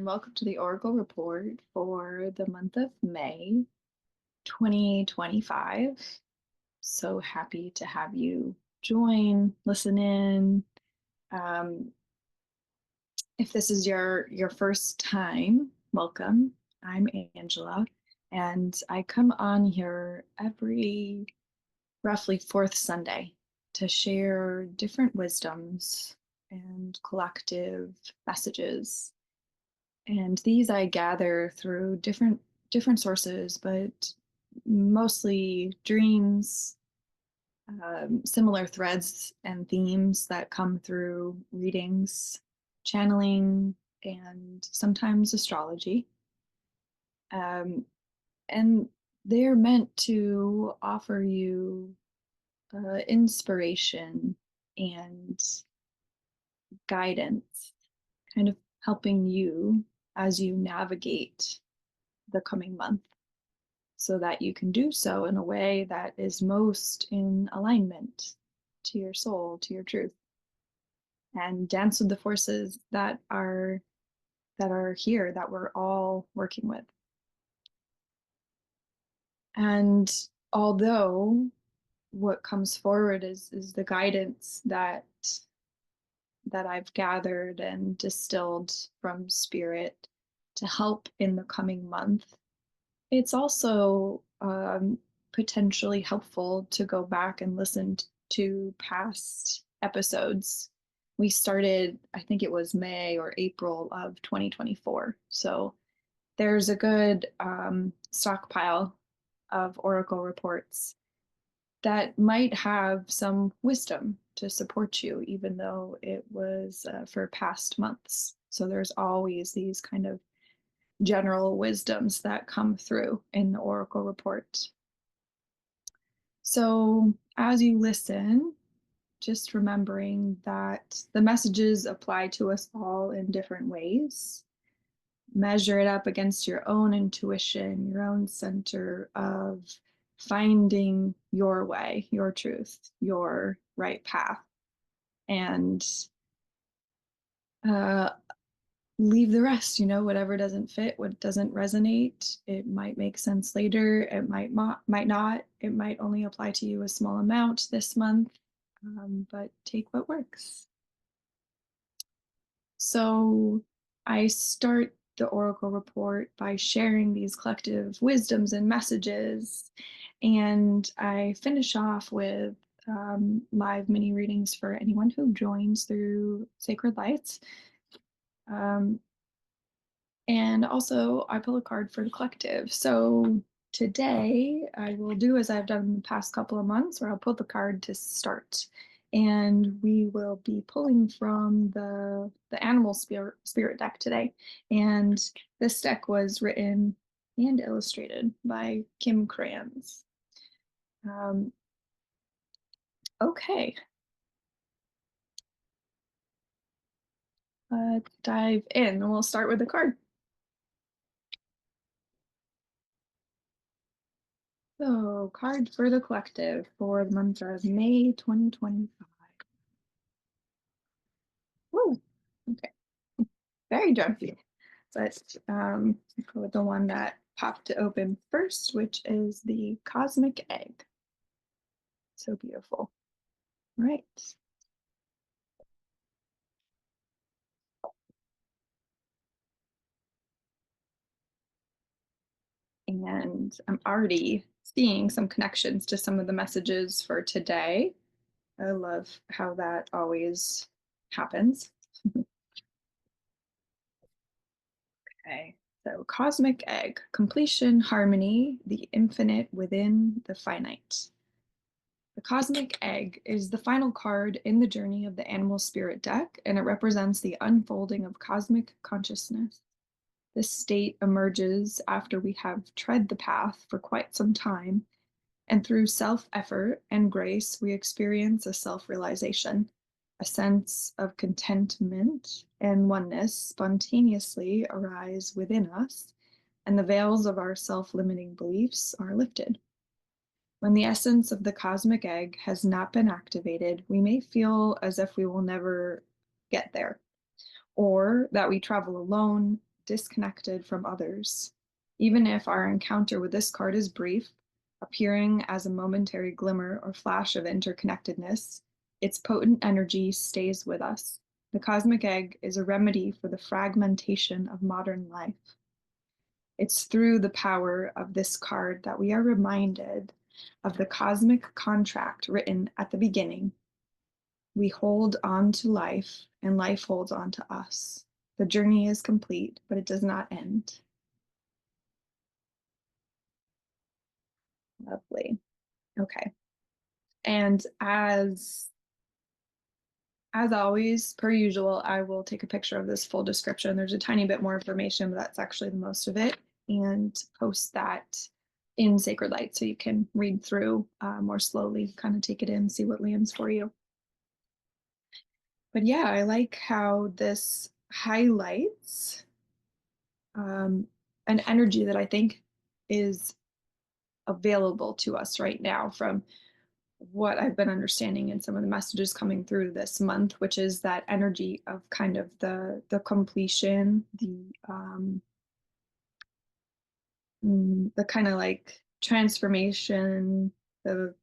welcome to the Oracle Report for the month of May 2025. So happy to have you join, listen in. Um, if this is your first time, welcome. I'm Angela, and I come on here every roughly fourth Sunday to share different wisdoms and collective messages. And these I gather through different sources, but mostly dreams, similar threads and themes that come through readings, channeling, and sometimes astrology. And they're meant to offer you inspiration and guidance, kind of helping you as you navigate the coming month so that you can do so in a way that is most in alignment to your soul, to your truth, and dance with the forces that are here that we're all working with. And although what comes forward is the guidance that I've gathered and distilled from spirit to help in the coming month, it's also potentially helpful to go back and listen to past episodes. We started, I think it was May or April of 2024. So there's a good stockpile of Oracle reports that might have some wisdom to support you, even though it was for past months. So there's always these kind of general wisdoms that come through in the Oracle report. So as you listen, just remembering that the messages apply to us all in different ways. Measure it up against your own intuition, your own center of finding your way, your truth, your right path, and leave the rest. Whatever doesn't fit, what doesn't resonate, it might make sense later, it might not, it might only apply to you a small amount this month, but take what works. So I start the Oracle report by sharing these collective wisdoms and messages, and I finish off with live mini readings for anyone who joins through Sacred Lights. And also I pull a card for the collective. So today I will do as I've done in the past couple of months, where I'll pull the card to start. And we will be pulling from the animal spirit deck today. And this deck was written and illustrated by Kim Crayons. Okay. Let's dive in, and we'll start with the card. So, card for the collective for the month of May 2025. Woo, okay. Very jumpy. But go with the one that popped to open first, which is the cosmic egg. So beautiful. Right. And I'm already seeing some connections to some of the messages for today. I love how that always happens. Okay, so cosmic egg, completion, harmony, the infinite within the finite. The cosmic egg is the final card in the journey of the animal spirit deck, and it represents the unfolding of cosmic consciousness. This state emerges after we have tread the path for quite some time, and through self-effort and grace, we experience a self-realization. A sense of contentment and oneness spontaneously arise within us, and the veils of our self-limiting beliefs are lifted. When the essence of the cosmic egg has not been activated, we may feel as if we will never get there, or that we travel alone, disconnected from others. Even if our encounter with this card is brief, appearing as a momentary glimmer or flash of interconnectedness, its potent energy stays with us. The cosmic egg is a remedy for the fragmentation of modern life. It's through the power of this card that we are reminded of the cosmic contract written at the beginning. We hold on to life, and life holds on to us. The journey is complete, but it does not end. Lovely. Okay. And as always, per usual, I will take a picture of this full description. There's a tiny bit more information, but that's actually the most of it, and post that in Sacred Light so you can read through more slowly, kind of take it in, see what lands for you. But yeah, I like how this highlights an energy that I think is available to us right now from what I've been understanding in some of the messages coming through this month, which is that energy of kind of the completion, the kind of like transformation, the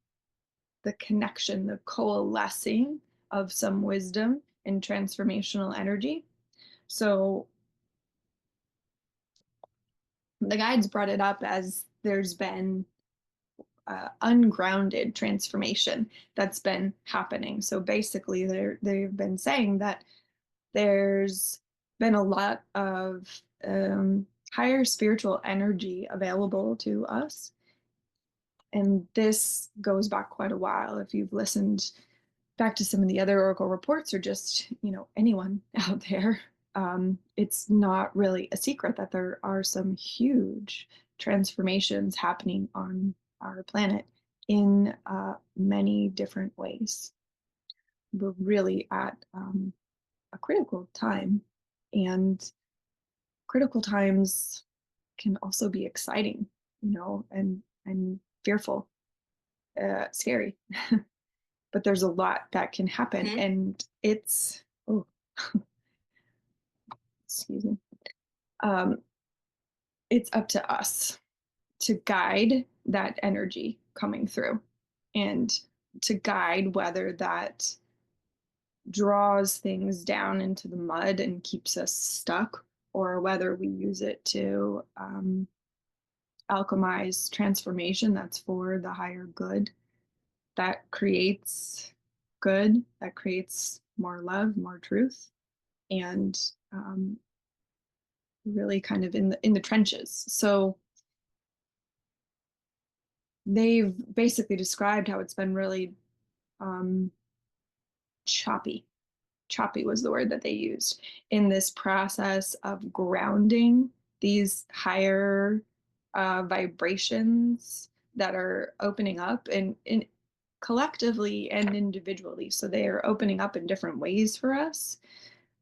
connection, the coalescing of some wisdom and transformational energy. So the guides brought it up as there's been ungrounded transformation that's been happening. So basically, they've been saying that there's been a lot of higher spiritual energy available to us. And this goes back quite a while. If you've listened back to some of the other oracle reports or just, anyone out there, it's not really a secret that there are some huge transformations happening on our planet in many different ways. We're really at a critical time, and critical times can also be exciting, and fearful, scary. But there's a lot that can happen, and it's excuse me. Um, it's up to us to guide that energy coming through, and to guide whether that draws things down into the mud and keeps us stuck, or whether we use it to alchemize transformation that's for the higher good, that creates good, that creates more love, more truth, and really kind of in the trenches. So they've basically described how it's been really um, choppy. Choppy was the word that they used in this process of grounding these higher vibrations that are opening up and collectively and individually. So they are opening up in different ways for us,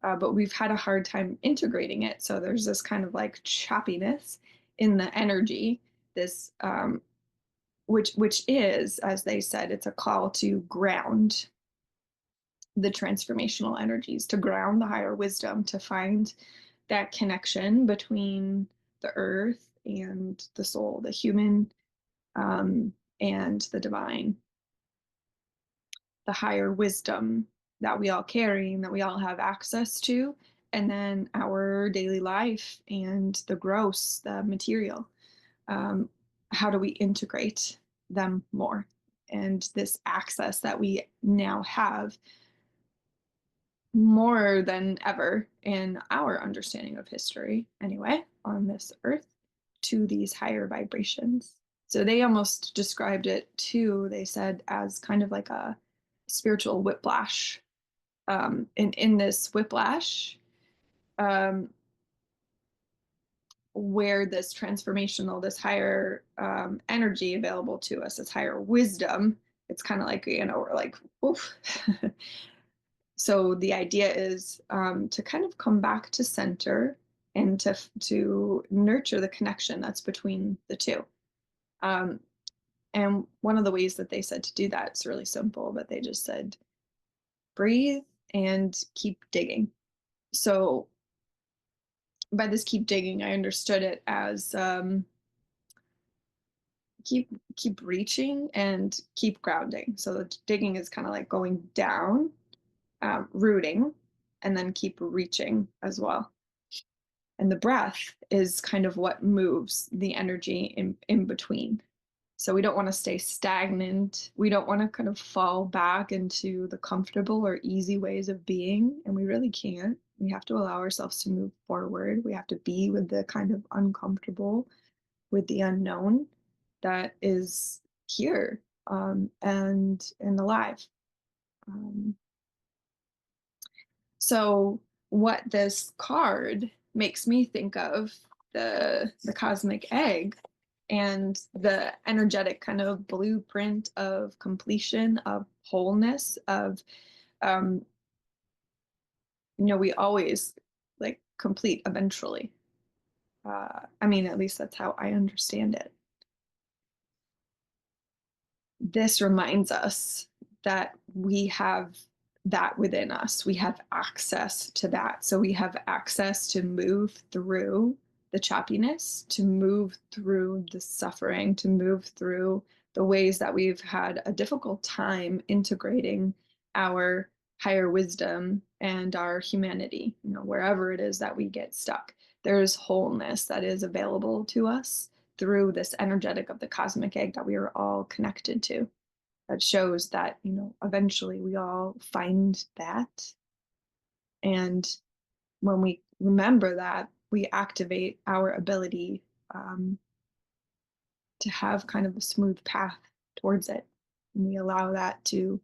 but we've had a hard time integrating it. So there's this kind of like choppiness in the energy, this which is, as they said, it's a call to ground the transformational energies, to ground the higher wisdom, to find that connection between the earth and the soul, the human, and the divine, the higher wisdom that we all carry and that we all have access to, and then our daily life and the gross, the material. How do we integrate them more? And this access that we now have more than ever in our understanding of history, anyway, on this earth, to these higher vibrations. So they almost described it too, they said, as kind of like a spiritual whiplash. In this whiplash, um, where this transformational, this higher energy available to us, this higher wisdom, it's kind of like, we're like, oof. So the idea is to kind of come back to center and to nurture the connection that's between the two. And one of the ways that they said to do that is really simple, but they just said, breathe and keep digging. So by this keep digging, I understood it as keep reaching and keep grounding. So the digging is kind of like going down, rooting, and then keep reaching as well. And the breath is kind of what moves the energy in between. So we don't want to stay stagnant. We don't want to kind of fall back into the comfortable or easy ways of being. And we really can't. We have to allow ourselves to move forward. We have to be with the kind of uncomfortable, with the unknown that is here, and alive. Um, so what this card makes me think of, the cosmic egg and the energetic kind of blueprint of completion, of wholeness, of um we always like complete eventually. I mean, at least that's how I understand it. This reminds us that we have that within us. We have access to that. So we have access to move through the choppiness, to move through the suffering, to move through the ways that we've had a difficult time integrating our higher wisdom and our humanity, wherever it is that we get stuck. There's wholeness that is available to us through this energetic of the cosmic egg that we are all connected to. That shows that, eventually we all find that. And when we remember that, we activate our ability, to have kind of a smooth path towards it. And we allow that to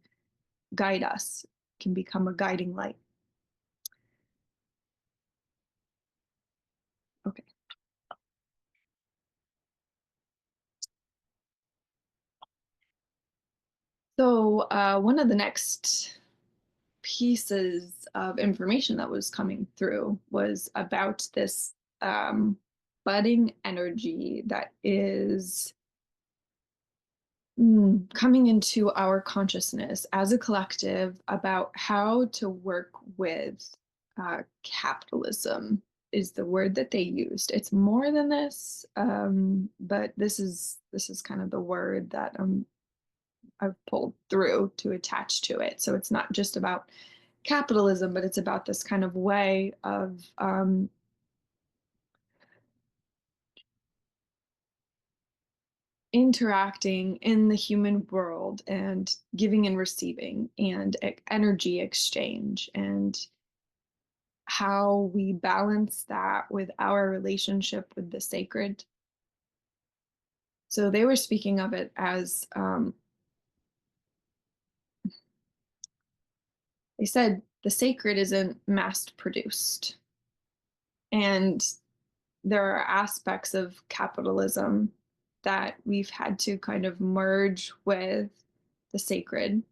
guide us, can become a guiding light. Okay. So, one of the next pieces of information that was coming through was about this budding energy that is coming into our consciousness as a collective about how to work with capitalism is the word that they used. It's more than this, but this is kind of the word that I've pulled through to attach to it. So it's not just about capitalism, but it's about this kind of way of interacting in the human world and giving and receiving and energy exchange, and how we balance that with our relationship with the sacred. So they were speaking of it as they said the sacred isn't mass produced. And there are aspects of capitalism that we've had to kind of merge with the sacred,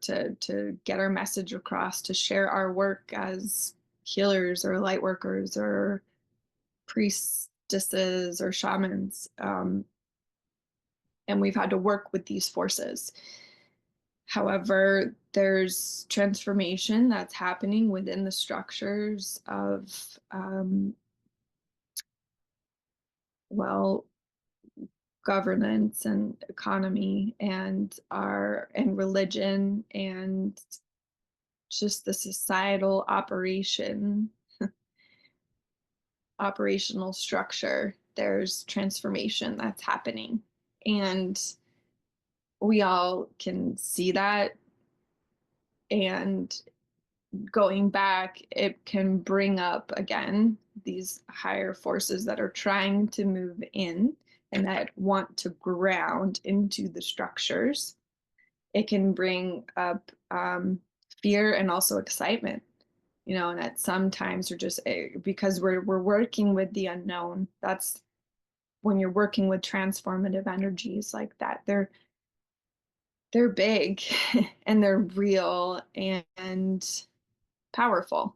to get our message across, to share our work as healers or light workers or priestesses or shamans. And we've had to work with these forces. However, there's transformation that's happening within the structures of, well, governance and economy and religion and just the societal operational structure. There's transformation that's happening, and we all can see that. And going back, it can bring up again these higher forces that are trying to move in and that want to ground into the structures. It can bring up fear and also excitement, and at sometimes we're just because we're working with the unknown. That's when you're working with transformative energies like that. They're big and they're real and powerful,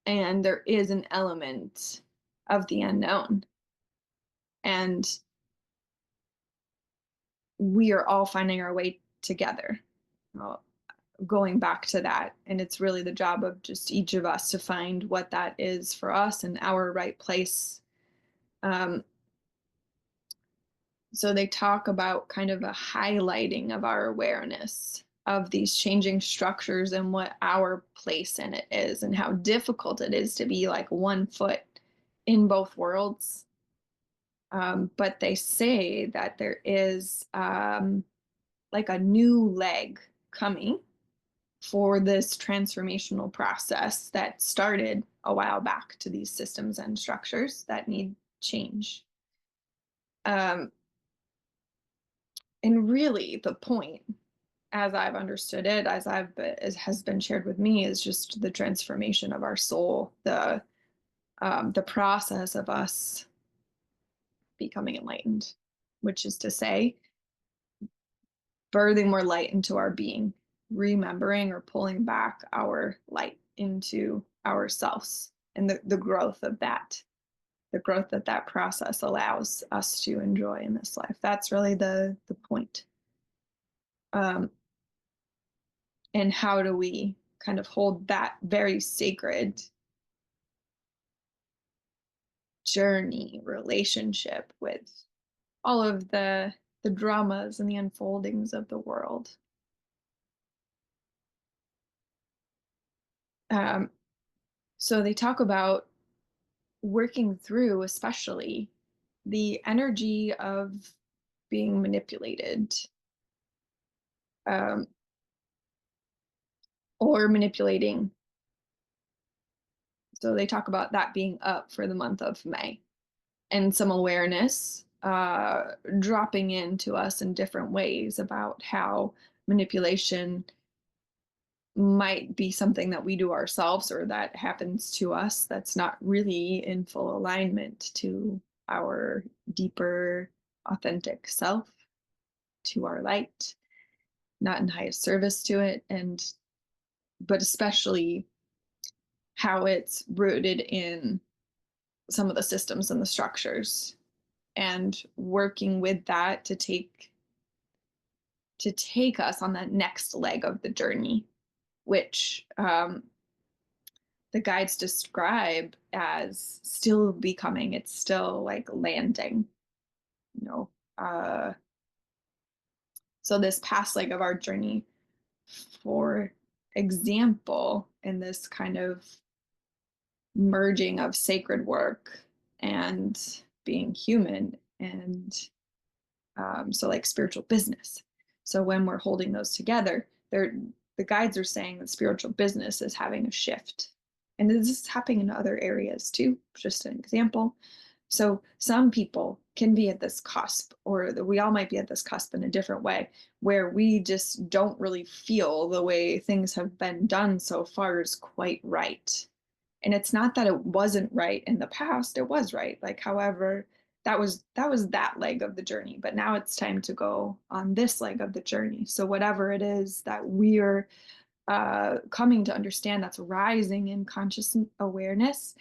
and there is an element of the unknown, and we are all finding our way together. Well, going back to that. And it's really the job of just each of us to find what that is for us and our right place. Um, so they talk about kind of a highlighting of our awareness of these changing structures and what our place in it is, and how difficult it is to be like one foot in both worlds. But they say that there is like a new leg coming for this transformational process that started a while back to these systems and structures that need change. Um, and really, the point, as I've understood it, as has been shared with me, is just the transformation of our soul, the process of us becoming enlightened, which is to say, birthing more light into our being, remembering or pulling back our light into ourselves, and the growth of that, the growth that that process allows us to enjoy in this life. That's really the point. Um, and how do we kind of hold that very sacred journey relationship with all of the dramas and the unfoldings of the world? Um, so they talk about working through, especially the energy of being manipulated, um, or manipulating. So they talk about that being up for the month of May, and some awareness dropping into us in different ways about how manipulation might be something that we do ourselves or that happens to us that's not really in full alignment to our deeper, authentic self, to our light, not in highest service to it, and but especially how it's rooted in some of the systems and the structures, and working with that to take us on that next leg of the journey, which the guides describe as still becoming. It's still like landing, you know. So this past leg of our journey, for example, in this kind of merging of sacred work and being human, and so like spiritual business. So when we're holding those together, the guides are saying that spiritual business is having a shift, and this is happening in other areas too. Just an example. So some people can be at this cusp, or we all might be at this cusp in a different way, where we just don't really feel the way things have been done so far is quite right. And it's not that it wasn't right in the past, it was right. Like, however, that was that leg of the journey, but now it's time to go on this leg of the journey. So whatever it is that we're coming to understand, that's rising in conscious awareness,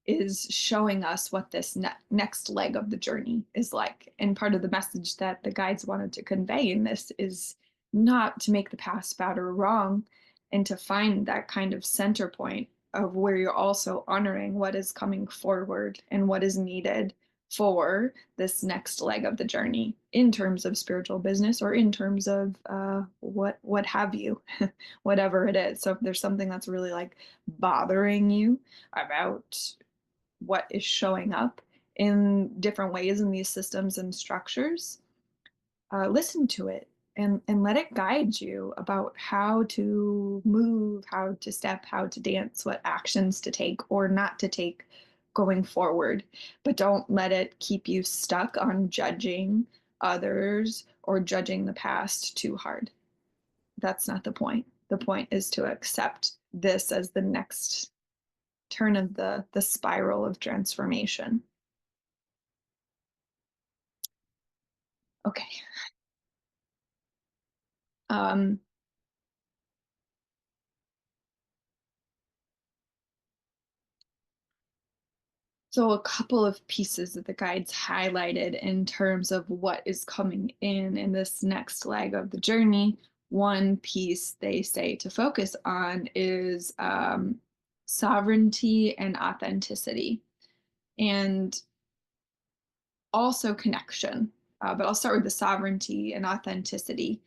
is showing us what this next leg of the journey is like. And part of the message that the guides wanted to convey in this is not to make the past bad or wrong, and to find that kind of center point of where you're also honoring what is coming forward and what is needed for this next leg of the journey in terms of spiritual business, or in terms of what have you, whatever it is. So if there's something that's really like bothering you about what is showing up in different ways in these systems and structures, listen to it, and let it guide you about how to move, how to step, how to dance, what actions to take or not to take going forward. But don't let it keep you stuck on judging others or judging the past too hard. That's not the point. The point is to accept this as the next turn of the spiral of transformation. Okay. Um, so a couple of pieces that the guides highlighted in terms of what is coming in this next leg of the journey one piece they say to focus on is sovereignty and authenticity, and also connection. But I'll start with the sovereignty and authenticity.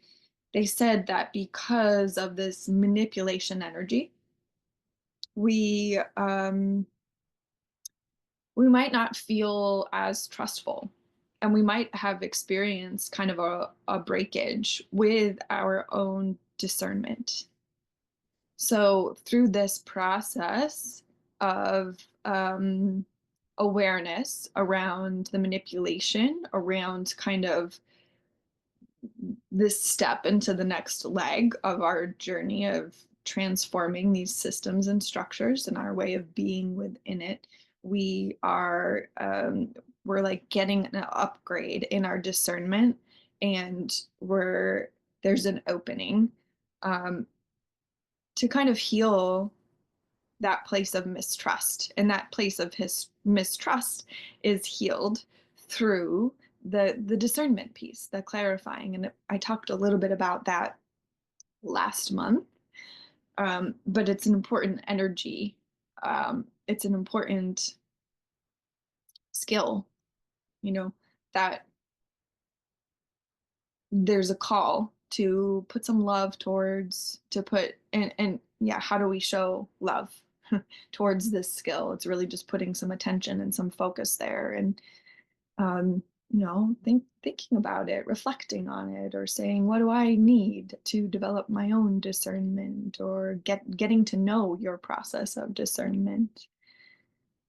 They said that because of this manipulation energy, we we might not feel as trustful, and we might have experienced kind of a breakage with our own discernment. So through this process of awareness around the manipulation, around kind of this step into the next leg of our journey of transforming these systems and structures and our way of being within it, we are we're like getting an upgrade in our discernment, and we're there's an opening um, to kind of heal that place of mistrust, and that place of his mistrust is healed through the discernment piece, the clarifying. And I talked a little bit about that last month, but it's an important energy. It's an important skill, you know, that there's a call to put some love towards, to put and yeah, how do we show love towards this skill? It's really just putting some attention and some focus there, and um thinking about it, reflecting on it, or saying, what do I need to develop my own discernment, or getting to know your process of discernment.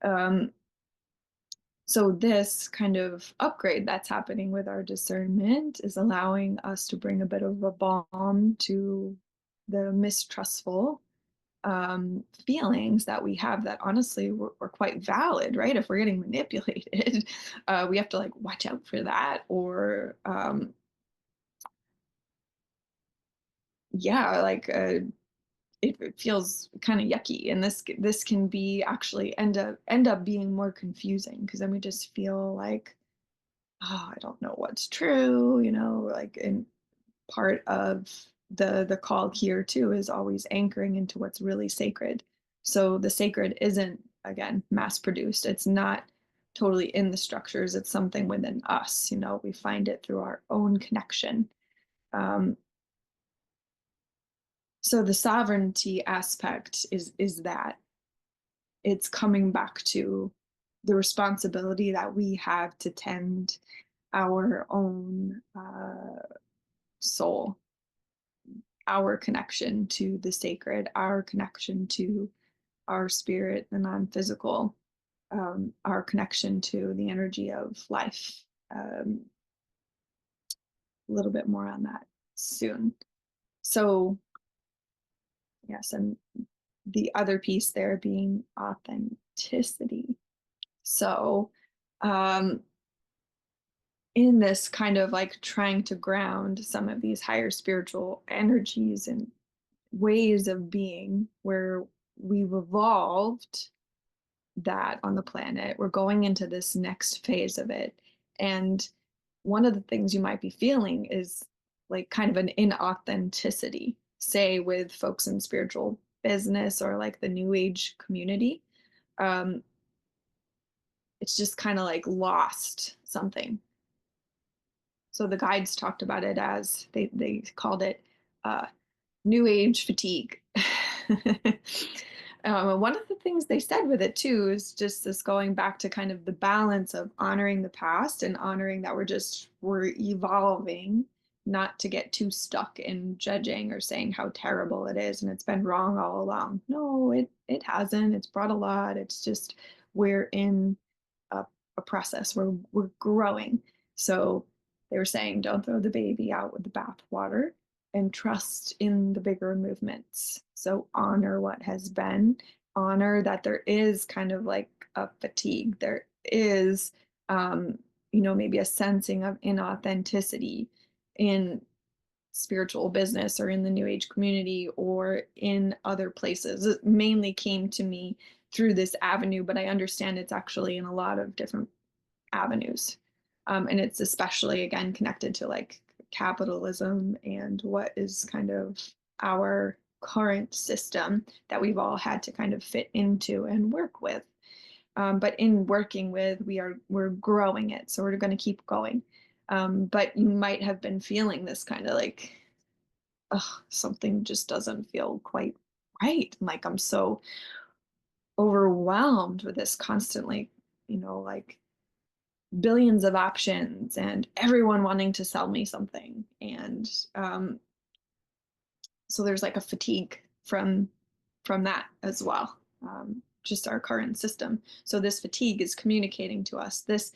um so this kind of upgrade that's happening with our discernment is allowing us to bring a bit of a balm to the mistrustful feelings that we have, that honestly were quite valid, right? If we're getting manipulated, we have to like watch out for that, or yeah, like it feels kind of yucky, and this can be actually end up being more confusing, because then we just feel like, oh, I don't know what's true, like. And part of the call here too is always anchoring into what's really sacred. So the sacred isn't, again, mass produced. It's not totally in the structures. It's something within us. We find it through our own connection. Um, so the sovereignty aspect is that it's coming back to the responsibility that we have to tend our own soul, our connection to the sacred, our connection to our spirit, the non-physical, our connection to the energy of life. A little bit more on that soon. So yes, and the other piece there being authenticity. So um, in this kind of like trying to ground some of these higher spiritual energies and ways of being, where we've evolved that on the planet. We're going into this next phase of it. And one of the things you might be feeling is like kind of an inauthenticity, say with folks in spiritual business or like the new age community. Um, it's just kind of like lost something. So the guides talked about it as they called it uh, new age fatigue. One of the things they said with it too is just this going back to kind of the balance of honoring the past and honoring that we're evolving, not to get too stuck in judging or saying how terrible it is and it's been wrong all along. No, it hasn't. It's brought a lot. It's just we're in a, a process where we're growing. So they were saying, don't throw the baby out with the bathwater, and trust in the bigger movements. So honor what has been, honor that there is kind of like a fatigue. There is, maybe a sensing of inauthenticity in spiritual business or in the new age community or in other places. It mainly came to me through this avenue, but I understand it's actually in a lot of different avenues. And it's especially, again, connected to like capitalism and what is kind of our current system that we've all had to kind of fit into and work with. But in working with, we're growing it, so we're going to keep going. But you might have been feeling this kind of like, ugh, something just doesn't feel quite right. Like I'm so overwhelmed with this constantly, like billions of options and everyone wanting to sell me something. And so there's like a fatigue from that as well. Just our current system. So this fatigue is communicating to us, this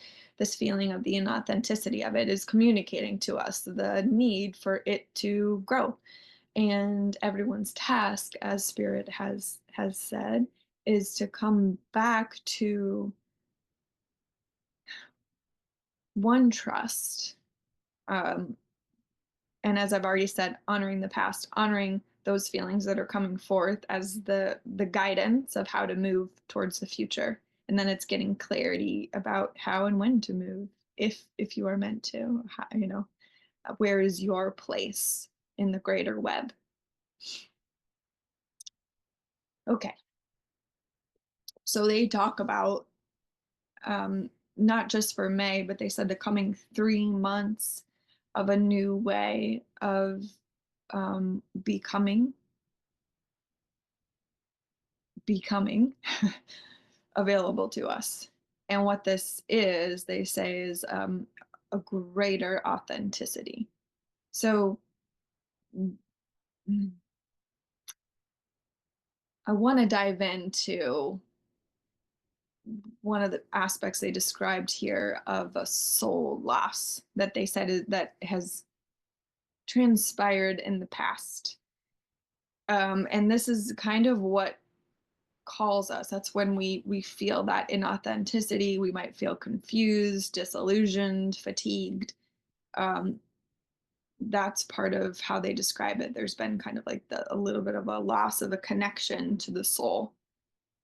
feeling of the inauthenticity of it is communicating to us the need for it to grow. And everyone's task, as spirit has said, is to come back to one, trust, um, and as I've already said, honoring the past, honoring those feelings that are coming forth as the guidance of how to move towards the future. And then it's getting clarity about how and when to move, if you are meant to. Where is your place in the greater web? Okay, so they talk about, not just for May, but they said the coming 3 months of a new way of becoming becoming available to us. And what this is, they say, is a greater authenticity. So mm, I want to dive into one of the aspects they described here of a soul loss that they said that has transpired in the past. And this is kind of what calls us. That's when we feel that inauthenticity. We might feel confused, disillusioned, fatigued. Um, that's part of how they describe it. There's been kind of like a little bit of a loss of a connection to the soul.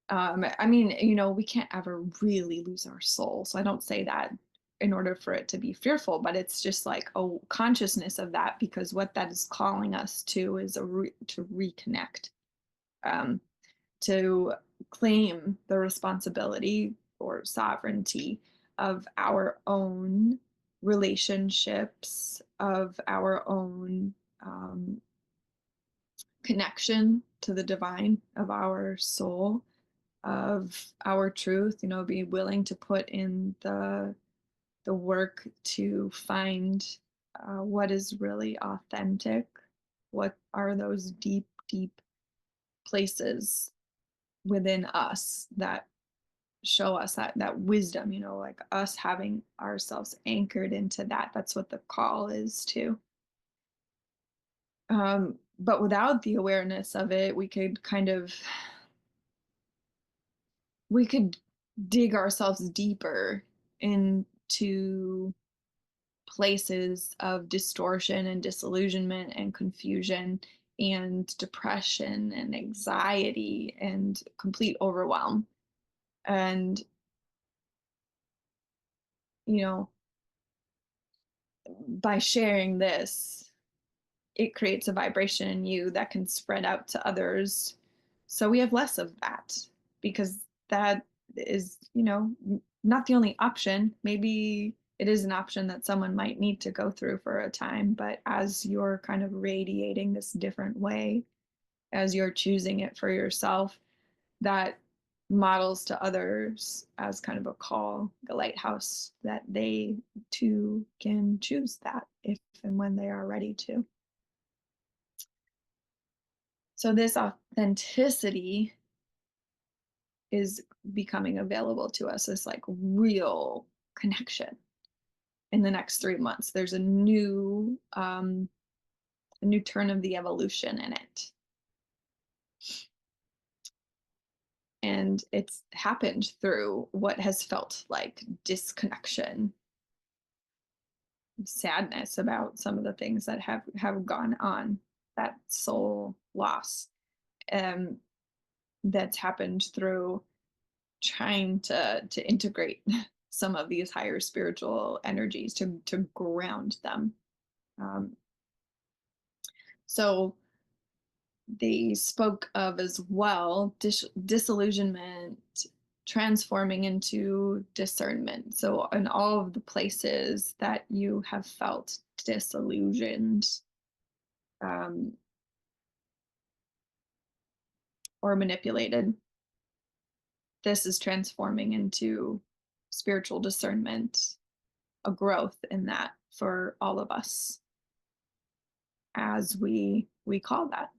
I mean, we can't ever really lose our soul. So I don't say that in order for it to be fearful, but it's just like a consciousness of that, because what that is calling us to is to reconnect. Um, to claim the responsibility or sovereignty of our own relationships, of our own connection to the divine, of our soul, of our truth. Be willing to put in the work to find what is really authentic. What are those deep, deep places within us that show us that wisdom, like us having ourselves anchored into that. That's what the call is to. But without the awareness of it, we could dig ourselves deeper into places of distortion and disillusionment and confusion and depression and anxiety and complete overwhelm. And you know by sharing this, it creates a vibration in you that can spread out to others. So we have less of that, because that is, not the only option. Maybe it is an option that someone might need to go through for a time, but as you're kind of radiating this different way, as you're choosing it for yourself, that models to others as kind of a call, a lighthouse, that they too can choose that if and when they are ready to. So this authenticity is becoming available to us as like real connection in the next 3 months. There's a new turn of the evolution in it. And it's happened through what has felt like disconnection, sadness about some of the things that have gone on, that soul loss, um, that's happened through trying to integrate some of these higher spiritual energies to ground them. Um, so they spoke of as well disillusionment transforming into discernment. So, in all of the places that you have felt disillusioned, um, or manipulated, this is transforming into spiritual discernment, a growth in that for all of us as we call that.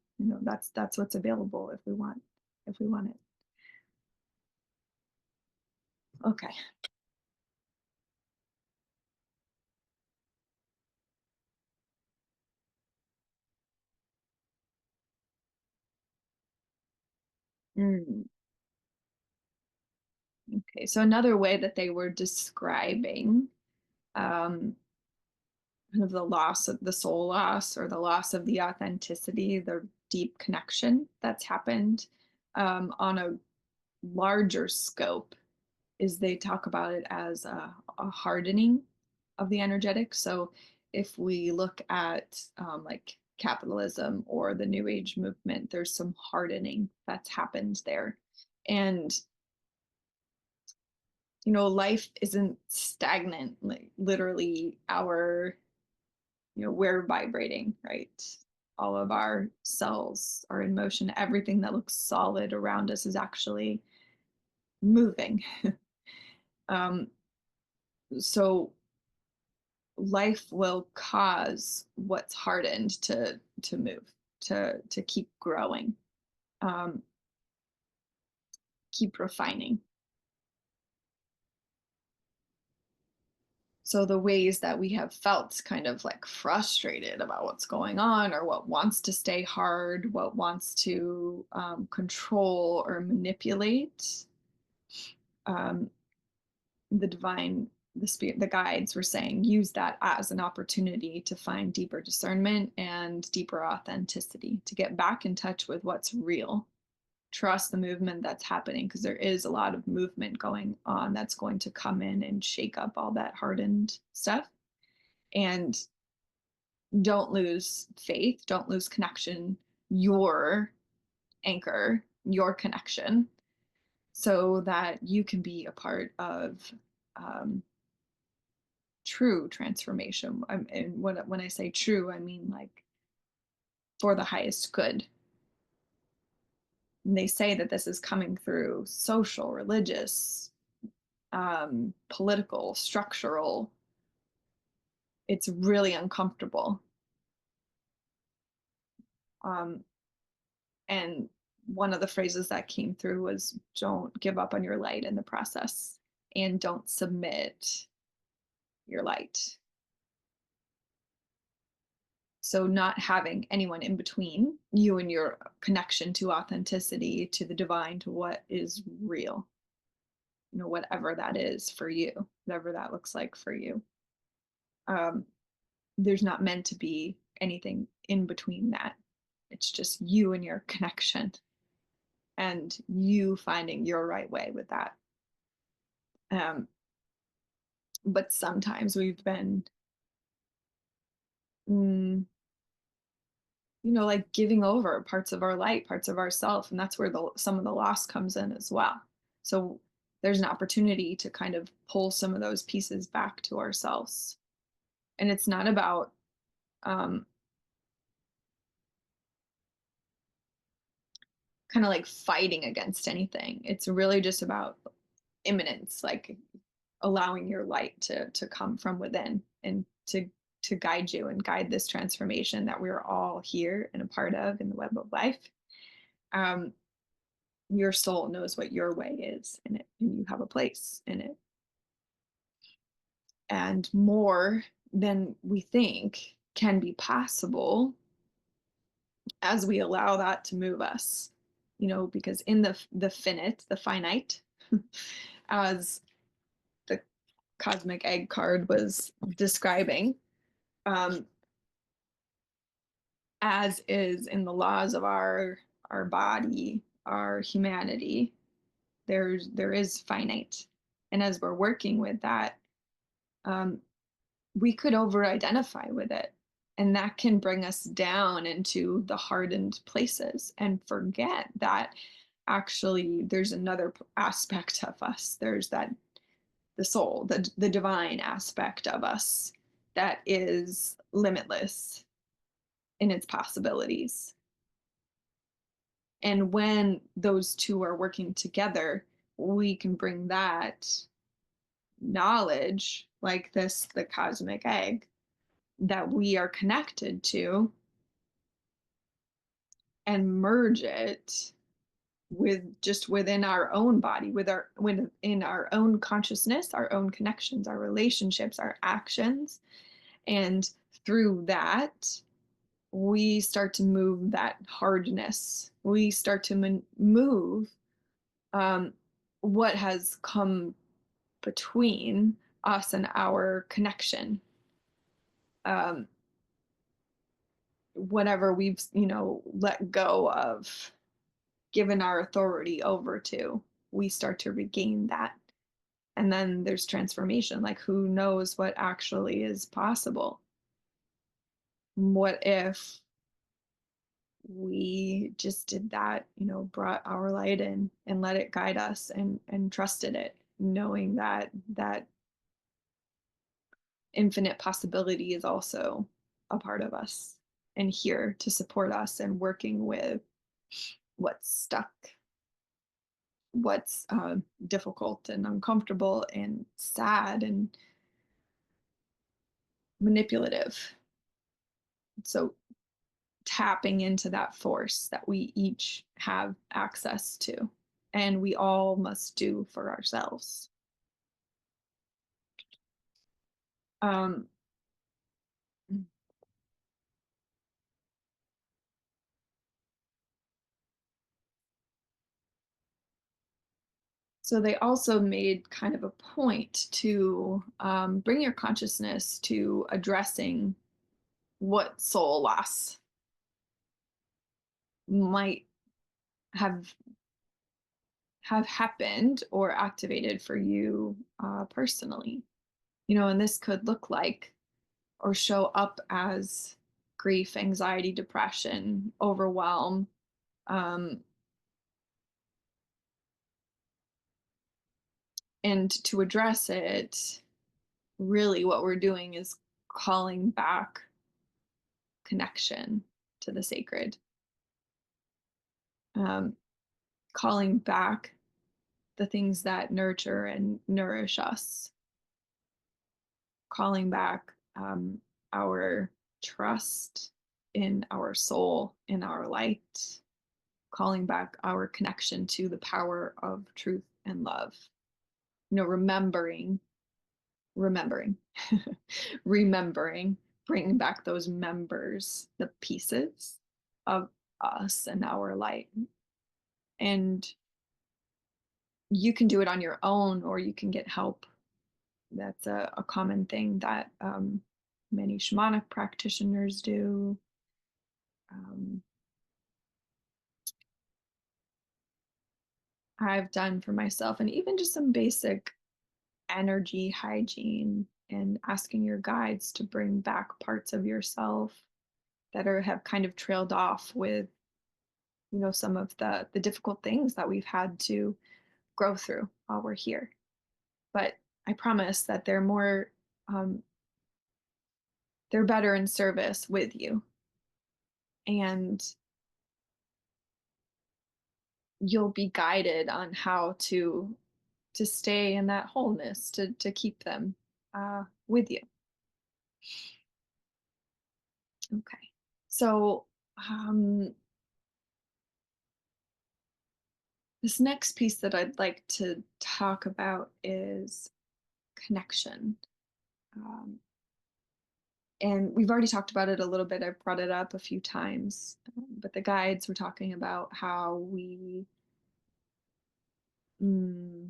That's what's available if we want it. Okay. Mm, okay. So another way that they were describing um, kind of the loss of the soul loss or the loss of the authenticity, the deep connection that's happened on a larger scope is they talk about it as a hardening of the energetic. So if we look at like capitalism or the new age movement, there's some hardening that's happened there. And life isn't stagnant. Like literally our, we're vibrating, right? All of our cells are in motion. Everything that looks solid around us is actually moving. um, so life will cause what's hardened to move, to keep growing, um, keep refining. So the ways that we have felt kind of like frustrated about what's going on or what wants to stay hard, what wants to control or manipulate, um, the divine, the spirit, the guides were saying use that as an opportunity to find deeper discernment and deeper authenticity, to get back in touch with what's real. Trust the movement that's happening because there is a lot of movement going on that's going to come in and shake up all that hardened stuff. And don't lose faith, don't lose connection, your anchor, your connection, so that you can be a part of um, true transformation. And when I say true, I mean like for the highest good. And they say that this is coming through social, religious, political, structural. It's really uncomfortable. Um, and one of the phrases that came through was don't give up on your light in the process and don't submit your light. So, not having anyone in between you and your connection to authenticity, to the divine, to what is real, whatever that is for you, whatever that looks like for you. Um, there's not meant to be anything in between that. It's just you and your connection and you finding your right way with that. Um, but sometimes we've been, mm, like giving over parts of our light, parts of ourself, and that's where some of the loss comes in as well. So there's an opportunity to kind of pull some of those pieces back to ourselves, and it's not about um, kind of like fighting against anything. It's really just about immanence, like allowing your light to come from within and to guide you and guide this transformation that we're all here and a part of in the web of life. Um, your soul knows what your way is in it, and you have a place in it. And more than we think can be possible as we allow that to move us. Because in the finite, as the cosmic egg card was describing, um, as is in the laws of our body, our humanity, there is finite. And as we're working with that, um, we could over identify with it. And that can bring us down into the hardened places and forget that actually there's another aspect of us. There's that the soul, the divine aspect of us that is limitless in its possibilities. And when those two are working together, we can bring that knowledge, like this, the cosmic egg, that we are connected to, and merge it with just within our own body, within our own consciousness, our own connections, our relationships, our actions. And through that, we start to move that hardness. We start to move um, what has come between us and our connection. Um, Whatever we've, let go of, given our authority over to, we start to regain that. And then there's transformation. Like, who knows what actually is possible? What if we just did that, brought our light in and let it guide us, and trusted it, knowing that that infinite possibility is also a part of us and here to support us and working with what's stuck, what's difficult and uncomfortable and sad and manipulative. So tapping into that force that we each have access to, and we all must do for ourselves. Um, so they also made kind of a point to bring your consciousness to addressing what soul loss might have happened or activated for you personally. And this could look like or show up as grief, anxiety, depression, overwhelm. Um, and to address it, really what we're doing is calling back connection to the sacred, um, calling back the things that nurture and nourish us, calling back our trust in our soul, in our light, calling back our connection to the power of truth and love. Remembering, remembering, bringing back those members, the pieces of us and our light. And you can do it on your own, or you can get help. That's a common thing that many shamanic practitioners do. Um, I've done for myself, and even just some basic energy hygiene and asking your guides to bring back parts of yourself that have kind of trailed off with some of the difficult things that we've had to grow through while we're here. But I promise that um, they're better in service with you, and you'll be guided on how to stay in that wholeness, to keep them with you. Okay. So this next piece that I'd like to talk about is connection. Um, and we've already talked about it a little bit. I've brought it up a few times, but the guides were talking about how we mm,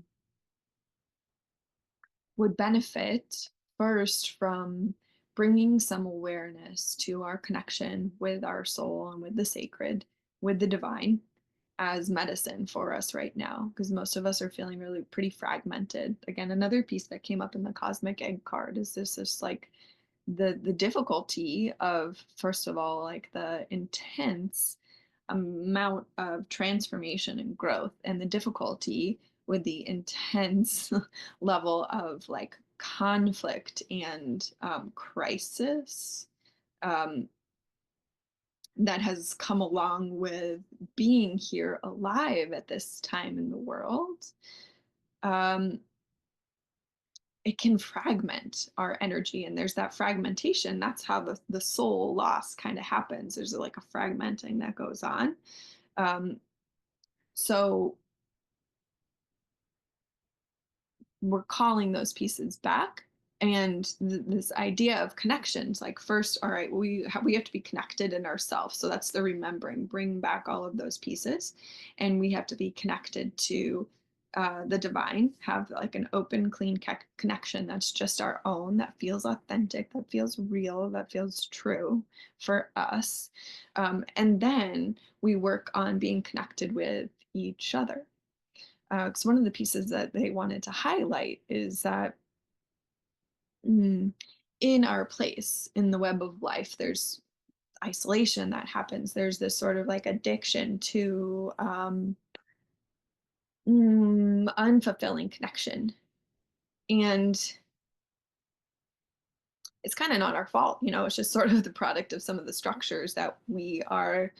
would benefit first from bringing some awareness to our connection with our soul and with the sacred, with the divine, as medicine for us right now, because most of us are feeling really pretty fragmented. Again, another piece that came up in the cosmic egg card is this like the difficulty of, first of all, like the intense amount of transformation and growth, and the difficulty with the intense level of like conflict and crisis um, that has come along with being here alive at this time in the world. um, it can fragment our energy, and there's that fragmentation. That's how the soul loss kind of happens. There's like a fragmenting that goes on. Um, so we're calling those pieces back, and this idea of connections, like, first, all right, we have to be connected in ourselves, so that's the remembering, bring back all of those pieces, and we have to be connected to the divine, have like an open, clean connection that's just our own, that feels authentic, that feels real, that feels true for us. And then we work on being connected with each other, because one of the pieces that they wanted to highlight is that, mm, in our place in the web of life, there's isolation that happens. There's this sort of like addiction to unfulfilling connection. And it's kind of not our fault, it's just sort of the product of some of the structures that we're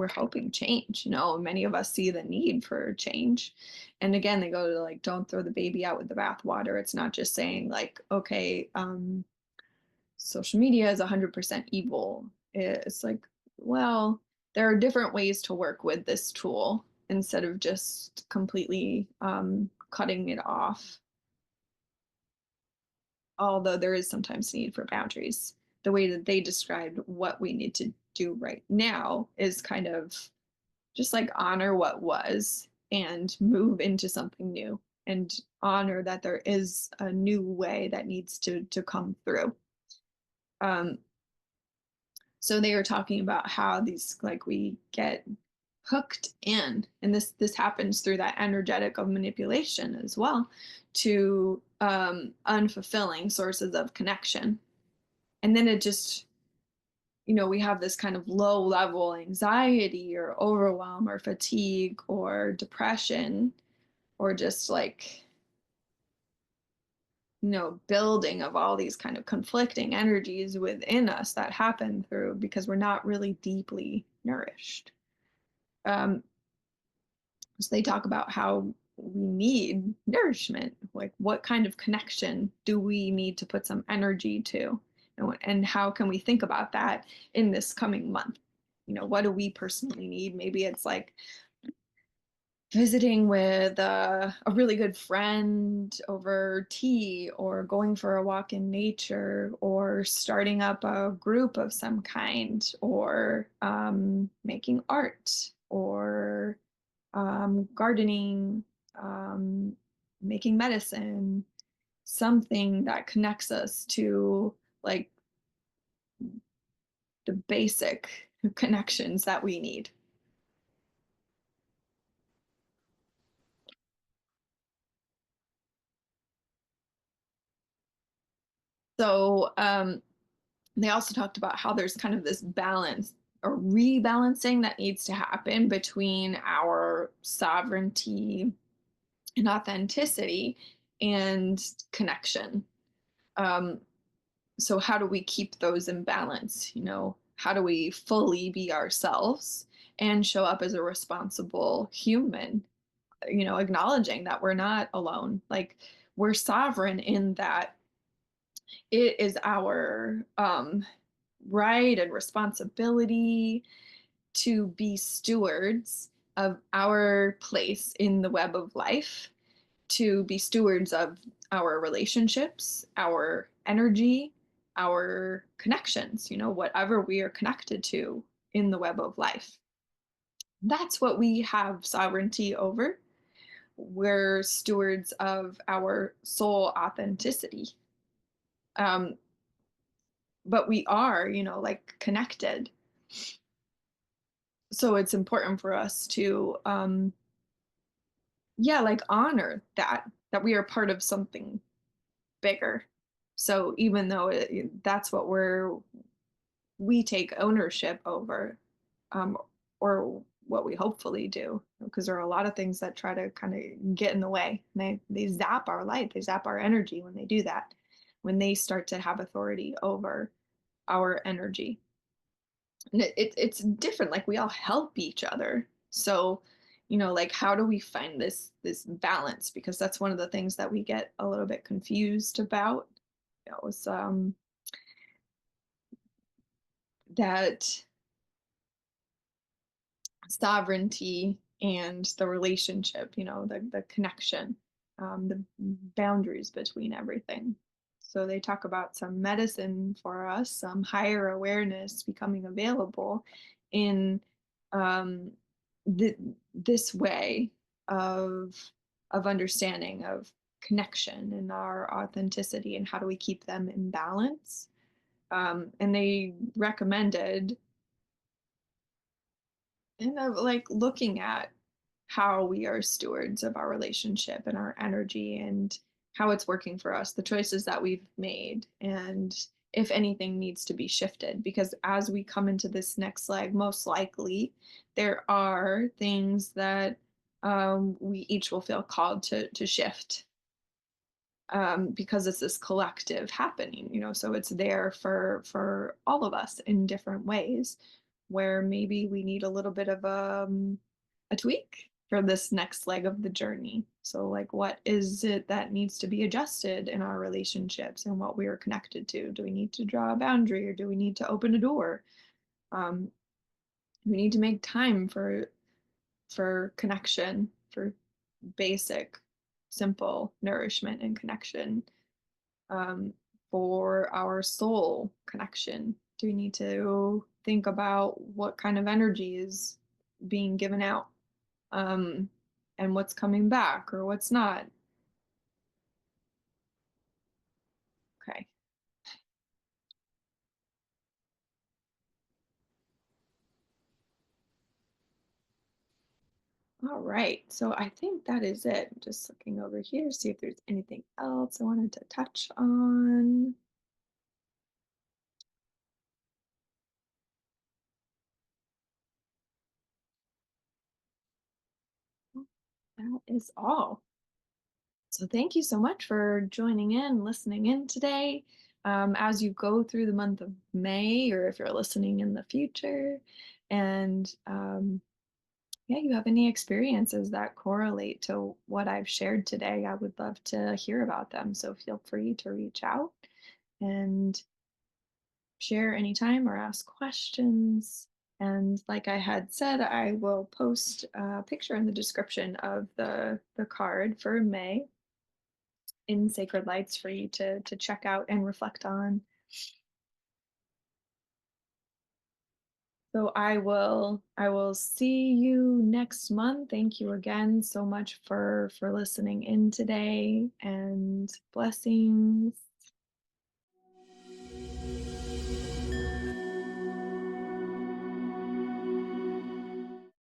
helping change. Many of us see the need for change. And again, they go to like, don't throw the baby out with the bathwater. It's not just saying like, okay, social media is 100% evil. It's like, well, there are different ways to work with this tool instead of just completely cutting it off, although there is sometimes need for boundaries. The way that they described what we need to do right now is kind of just like honor what was and move into something new, and honor that there is a new way that needs to come through. Um, so they were talking about how these, like, we get hooked in, and this happens through that energetic of manipulation as well, to unfulfilling sources of connection. And then it just, we have this kind of low level anxiety or overwhelm or fatigue or depression, or just like, building of all these kind of conflicting energies within us that happen through because we're not really deeply nourished. um, so they talk about how we need nourishment, like what kind of connection do we need to put some energy to, and how can we think about that in this coming month. What do we personally need? Maybe it's like visiting with a really good friend over tea, or going for a walk in nature, or starting up a group of some kind, or making art, or gardening, um, making medicine, something that connects us to like the basic connections that we need. So they also talked about how there's kind of this balance or rebalancing that needs to happen between our sovereignty and authenticity and connection. Um, so how do we keep those in balance? How do we fully be ourselves and show up as a responsible human? Acknowledging that we're not alone. Like, we're sovereign in that it is our right and responsibility to be stewards of our place in the web of life, to be stewards of our relationships, our energy, our connections, whatever we are connected to in the web of life. That's what we have sovereignty over. We're stewards of our soul authenticity. Um, but we are, like, connected. So it's important for us to, yeah, like, honor that we are part of something bigger. So even though that's what we take ownership over, um, or what we hopefully do, because there are a lot of things that try to kind of get in the way. They zap our life, they zap our energy when they do that, when they start to have authority over our energy. And it's different. Like we all help each other. So, like how do we find this balance? Because that's one of the things that we get a little bit confused about. Is that sovereignty and the relationship, the connection, the boundaries between everything. So they talk about some medicine for us, some higher awareness becoming available in um, this way of understanding of connection and our authenticity, and how do we keep them in balance. And they recommended, and of like looking at how we are stewards of our relationship and our energy, and how it's working for us, the choices that we've made, and if anything needs to be shifted. Because as we come into this next leg, most likely there are things that we each will feel called to shift, because it's this collective happening, so it's there for all of us in different ways, where maybe we need a little bit of a tweak for this next leg of the journey. So like, what is it that needs to be adjusted in our relationships and what we are connected to? Do we need to draw a boundary, or do we need to open a door? um, we need to make time for connection, for basic simple nourishment and connection, um, for our soul connection? Do we need to think about what kind of energy is being given out, um, and what's coming back or what's not? Okay. All right. So I think that is it. Just looking over here, see if there's anything else I wanted to touch on. That is all. So thank you so much for joining in, listening in today. As you go through the month of May, or if you're listening in the future, and yeah, you have any experiences that correlate to what I've shared today, I would love to hear about them. So feel free to reach out and share anytime or ask questions. And like I had said, I will post a picture in the description of the card for May in Sacred Lights for you to check out and reflect on. So I will see you next month. Thank you again so much for listening in today, and blessings.